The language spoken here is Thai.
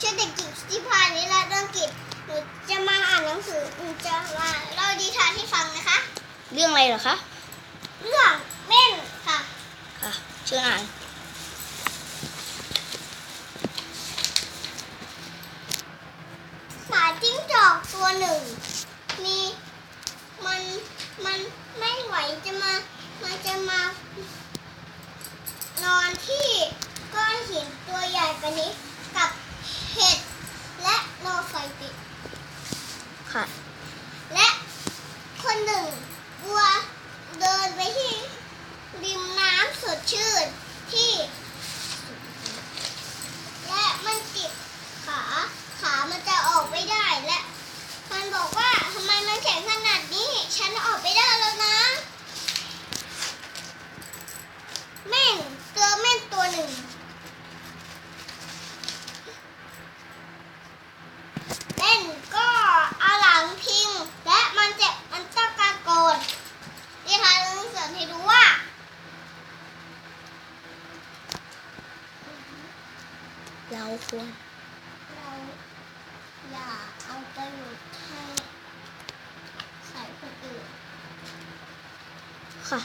ชื่อเด็กหญิงชุติภานิรัตน์เรื่องกิจหนูจะมาอ่านหนังสือหนูจะมาเล่านิทานให้ฟังนะคะเรื่องอะไรเหรอคะเรื่องเม่นค่ะค่ะเชิญอ่านหมาจิ้งจอกตัวหนึ่งมีมันไม่ไหวจะมานอนที่ก้อนหินตัวใหญ่กว่านี้กับเห็ดและโลไฟติดค่ะและคนหนึ่งวัวเดินไปที่ริมน้ำสดชื่นที่และมันติดขามันจะออกไม่ได้และมันบอกว่าทำไมมันแข็งขนาดนี้ฉันออกไม่ได้แล้วนะเม่นตัวหนึ่งเม่นก็เอาหลังพิงและมันต้องตะโกนนิทานเรื่องสอนให้รู้ว่าเราควรอย่าเอาประโยชน์ให้ใส่คนอื่นค่ะ